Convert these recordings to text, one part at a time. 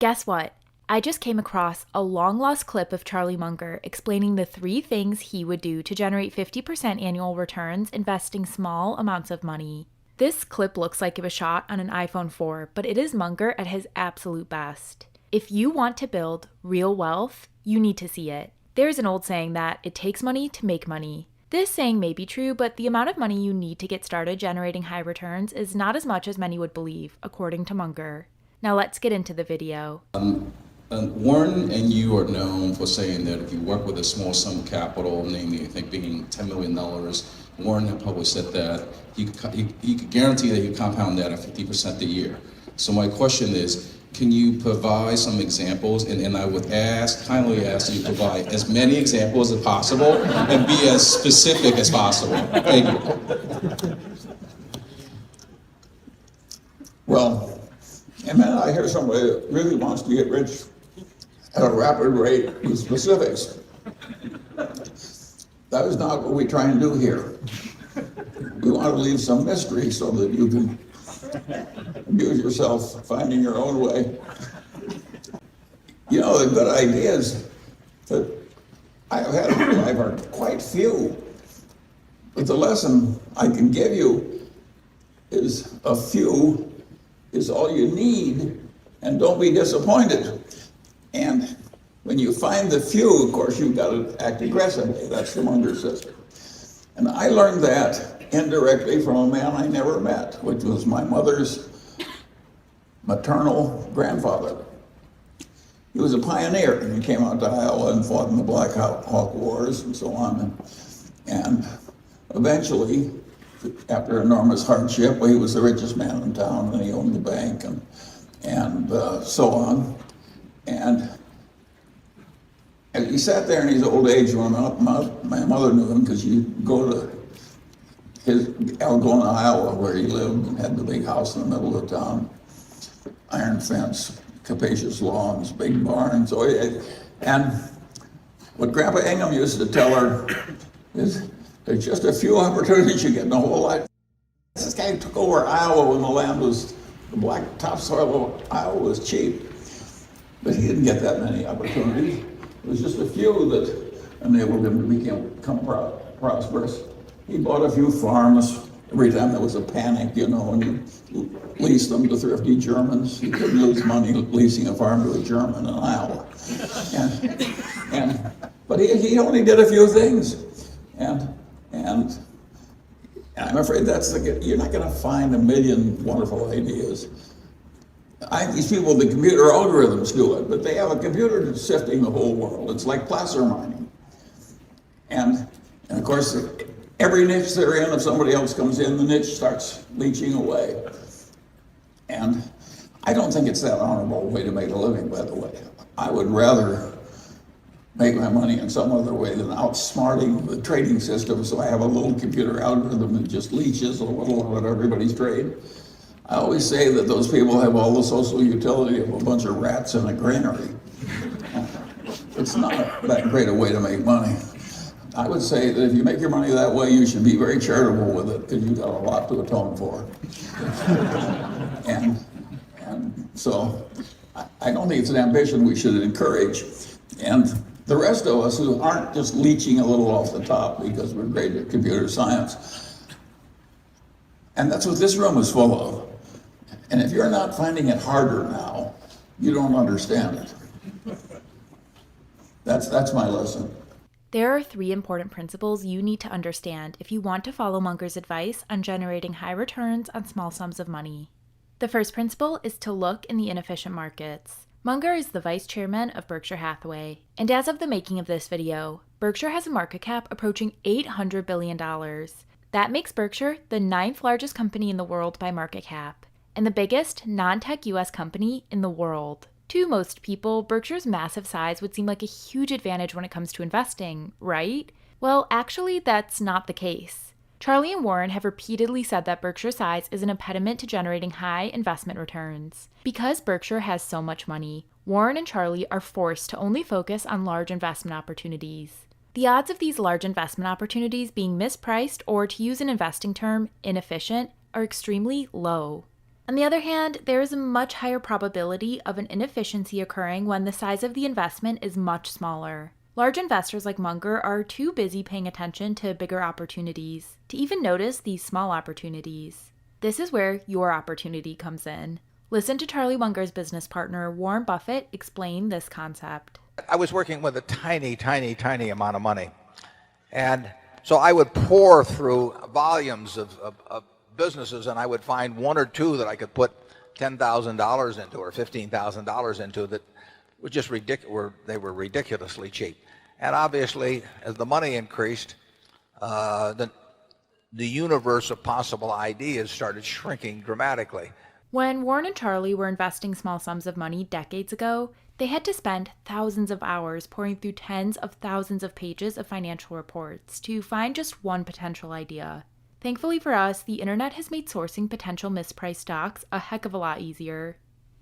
Guess what? I just came across a long-lost clip of Charlie Munger explaining the 3 things he would do to generate 50% annual returns investing small amounts of money. This clip looks like it was shot on an iPhone 4, but it is Munger at his absolute best. If you want to build real wealth, you need to see it. There's an old saying that it takes money to make money. This saying may be true, but the amount of money you need to get started generating high returns is not as much as many would believe, according to Munger. Now let's get into the video. Warren and you are known for saying that if you work with a small sum of capital, namely I think being $10 million, Warren had published that he could guarantee that you compound that at 50% a year. So my question is, can you provide some examples? And I would kindly ask you to provide as many examples as possible and be as specific as possible. Thank you. Well, and then I hear somebody that really wants to get rich at a rapid rate with specifics. That is not what we try and do here. We want to leave some mystery so that you can amuse yourself finding your own way. You know, the good ideas that I have had in my life are quite few, but the lesson I can give you is a few is all you need, and don't be disappointed. And when you find the few, of course, you've got to act aggressively. That's the Munger system. And I learned that indirectly from a man I never met, which was my mother's maternal grandfather. He was a pioneer, and he came out to Iowa and fought in the Black Hawk Wars and so on. And eventually, after enormous hardship, well, he was the richest man in town, and he owned the bank, and so on. And he sat there in his old age when my mother knew him, because she'd go to his Algona, Iowa, where he lived and had the big house in the middle of the town, iron fence, capacious lawns, big barns. And what Grandpa Ingham used to tell her is, there's just a few opportunities you get in a whole life. This guy took over Iowa when the black topsoil of Iowa was cheap. But he didn't get that many opportunities. It was just a few that enabled him to become prosperous. He bought a few farms every time there was a panic, and he leased them to thrifty Germans. He couldn't lose money leasing a farm to a German in Iowa. But he only did a few things. And I'm afraid you're not going to find a million wonderful ideas. I think these people, the computer algorithms do it, but they have a computer that's sifting the whole world. It's like placer mining. And of course, every niche they're in, if somebody else comes in, the niche starts leaching away. And I don't think it's that honorable way to make a living, by the way. I would rather make my money in some other way than outsmarting the trading system, so I have a little computer algorithm that just leaches a little of everybody's trade. I always say that those people have all the social utility of a bunch of rats in a granary. It's not that great a way to make money. I would say that if you make your money that way, you should be very charitable with it, because you've got a lot to atone for. and so I don't think it's an ambition we should encourage. And the rest of us who aren't just leeching a little off the top because we're great at computer science, and that's what this room is full of. And if you're not finding it harder now, you don't understand it. That's my lesson. There are 3 important principles you need to understand if you want to follow Munger's advice on generating high returns on small sums of money. The first principle is to look in the inefficient markets. Munger is the vice chairman of Berkshire Hathaway, and as of the making of this video, Berkshire has a market cap approaching $800 billion. That makes Berkshire the 9th largest company in the world by market cap, and the biggest non-tech US company in the world. To most people, Berkshire's massive size would seem like a huge advantage when it comes to investing, right? Well, actually, that's not the case. Charlie and Warren have repeatedly said that Berkshire's size is an impediment to generating high investment returns. Because Berkshire has so much money, Warren and Charlie are forced to only focus on large investment opportunities. The odds of these large investment opportunities being mispriced, or to use an investing term, inefficient, are extremely low. On the other hand, there is a much higher probability of an inefficiency occurring when the size of the investment is much smaller. Large investors like Munger are too busy paying attention to bigger opportunities to even notice these small opportunities. This is where your opportunity comes in. Listen to Charlie Munger's business partner, Warren Buffett, explain this concept. I was working with a tiny amount of money. And so I would pour through volumes of businesses, and I would find one or two that I could put $10,000 into or $15,000 into that were just ridiculous. They were ridiculously cheap. And obviously, as the money increased, the universe of possible ideas started shrinking dramatically. When Warren and Charlie were investing small sums of money decades ago, they had to spend thousands of hours poring through tens of thousands of pages of financial reports to find just one potential idea. Thankfully for us, the internet has made sourcing potential mispriced stocks a heck of a lot easier.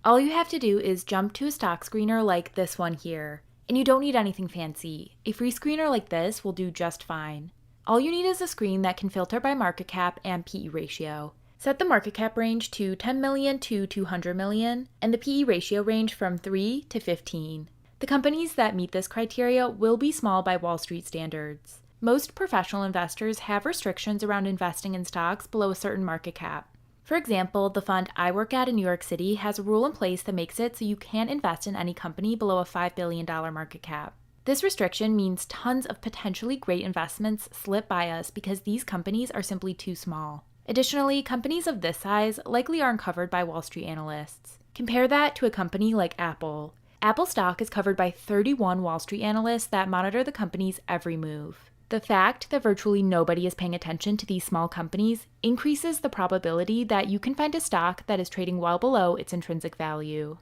All you have to do is jump to a stock screener like this one here, and you don't need anything fancy. A free screener like this will do just fine. All you need is a screen that can filter by market cap and PE ratio. Set the market cap range to 10 million to 200 million, and the PE ratio range from 3 to 15. The companies that meet this criteria will be small by Wall Street standards. Most professional investors have restrictions around investing in stocks below a certain market cap. For example, the fund I work at in New York City has a rule in place that makes it so you can't invest in any company below a $5 billion market cap. This restriction means tons of potentially great investments slip by us because these companies are simply too small. Additionally, companies of this size likely aren't covered by Wall Street analysts. Compare that to a company like Apple. Apple stock is covered by 31 Wall Street analysts that monitor the company's every move. The fact that virtually nobody is paying attention to these small companies increases the probability that you can find a stock that is trading well below its intrinsic value.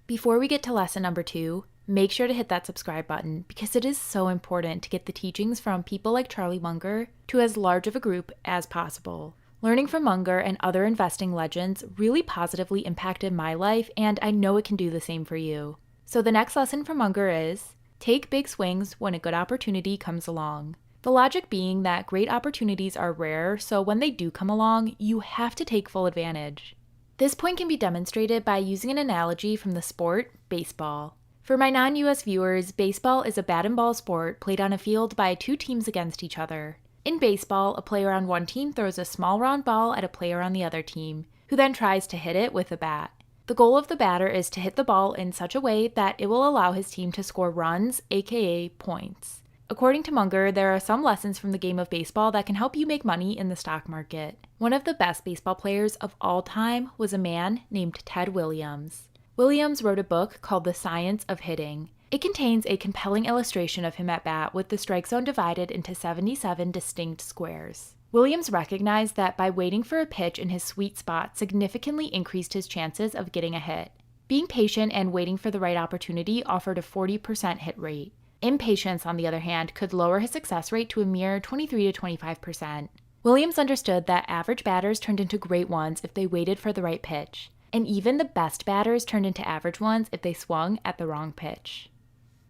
Before we get to lesson number 2, make sure to hit that subscribe button because it is so important to get the teachings from people like Charlie Munger to as large of a group as possible. Learning from Munger and other investing legends really positively impacted my life, and I know it can do the same for you. So the next lesson from Munger is, take big swings when a good opportunity comes along. The logic being that great opportunities are rare, so when they do come along, you have to take full advantage. This point can be demonstrated by using an analogy from the sport, baseball. For my non-US viewers, baseball is a bat and ball sport played on a field by two teams against each other. In baseball, a player on one team throws a small round ball at a player on the other team, who then tries to hit it with a bat. The goal of the batter is to hit the ball in such a way that it will allow his team to score runs, aka points. According to Munger, there are some lessons from the game of baseball that can help you make money in the stock market. One of the best baseball players of all time was a man named Ted Williams. Williams wrote a book called The Science of Hitting. It contains a compelling illustration of him at bat with the strike zone divided into 77 distinct squares. Williams recognized that by waiting for a pitch in his sweet spot significantly increased his chances of getting a hit. Being patient and waiting for the right opportunity offered a 40% hit rate. Impatience, on the other hand, could lower his success rate to a mere 23 to 25%. Williams understood that average batters turned into great ones if they waited for the right pitch, and even the best batters turned into average ones if they swung at the wrong pitch.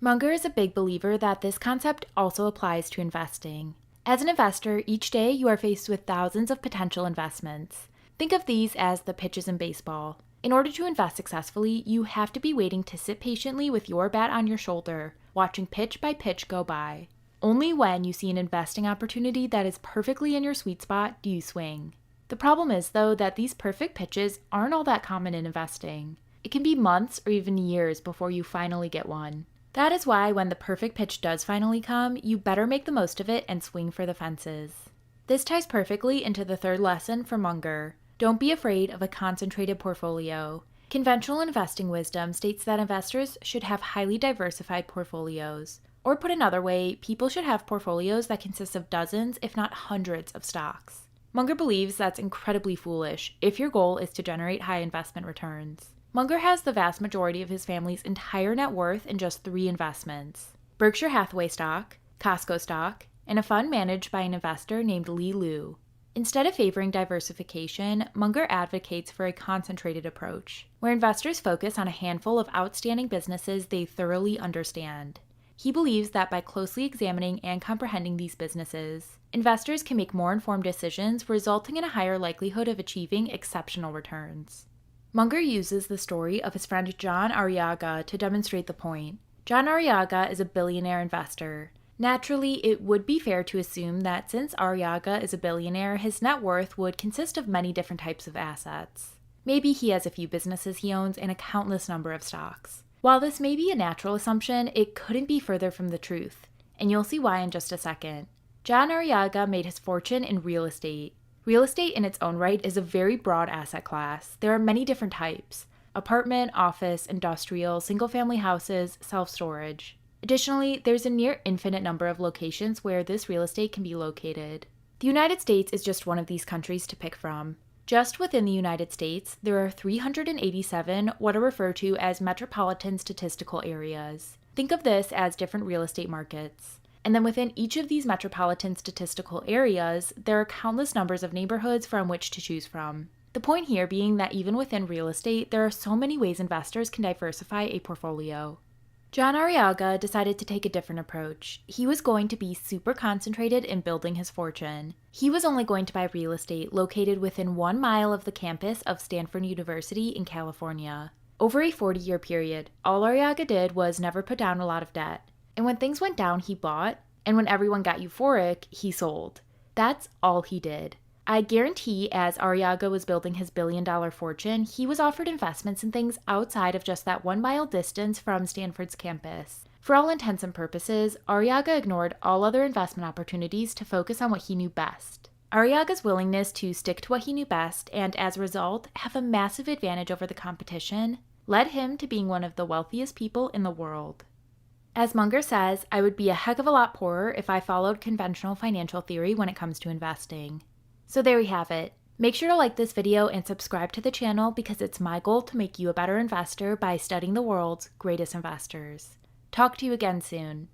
Munger is a big believer that this concept also applies to investing. As an investor, each day you are faced with thousands of potential investments. Think of these as the pitches in baseball. In order to invest successfully, you have to be waiting to sit patiently with your bat on your shoulder, watching pitch by pitch go by. Only when you see an investing opportunity that is perfectly in your sweet spot do you swing. The problem is, though, that these perfect pitches aren't all that common in investing. It can be months or even years before you finally get one. That is why when the perfect pitch does finally come, you better make the most of it and swing for the fences. This ties perfectly into the third lesson from Munger. Don't be afraid of a concentrated portfolio. Conventional investing wisdom states that investors should have highly diversified portfolios. Or put another way, people should have portfolios that consist of dozens, if not hundreds, of stocks. Munger believes that's incredibly foolish if your goal is to generate high investment returns. Munger has the vast majority of his family's entire net worth in just 3 investments: Berkshire Hathaway stock, Costco stock, and a fund managed by an investor named Lee Liu. Instead of favoring diversification, Munger advocates for a concentrated approach, where investors focus on a handful of outstanding businesses they thoroughly understand. He believes that by closely examining and comprehending these businesses, investors can make more informed decisions, resulting in a higher likelihood of achieving exceptional returns. Munger uses the story of his friend John Arriaga to demonstrate the point. John Arriaga is a billionaire investor. Naturally, it would be fair to assume that since Arriaga is a billionaire, his net worth would consist of many different types of assets. Maybe he has a few businesses he owns and a countless number of stocks. While this may be a natural assumption, it couldn't be further from the truth, and you'll see why in just a second. John Arriaga made his fortune in real estate. Real estate in its own right is a very broad asset class. There are many different types: apartment, office, industrial, single-family houses, self-storage. Additionally, there's a near infinite number of locations where this real estate can be located. The United States is just one of these countries to pick from. Just within the United States, there are 387 what are referred to as metropolitan statistical areas. Think of this as different real estate markets. And then within each of these metropolitan statistical areas, there are countless numbers of neighborhoods from which to choose from. The point here being that even within real estate, there are so many ways investors can diversify a portfolio. John Arriaga decided to take a different approach. He was going to be super concentrated in building his fortune. He was only going to buy real estate located within 1 mile of the campus of Stanford University in California. Over a 40-year period, all Arriaga did was never put down a lot of debt. And when things went down, he bought, and when everyone got euphoric, he sold. That's all he did. I guarantee as Arriaga was building his billion-dollar fortune, he was offered investments in things outside of just that 1 mile distance from Stanford's campus. For all intents and purposes, Arriaga ignored all other investment opportunities to focus on what he knew best. Arriaga's willingness to stick to what he knew best and, as a result, have a massive advantage over the competition led him to being one of the wealthiest people in the world. As Munger says, I would be a heck of a lot poorer if I followed conventional financial theory when it comes to investing. So there we have it. Make sure to like this video and subscribe to the channel because it's my goal to make you a better investor by studying the world's greatest investors. Talk to you again soon.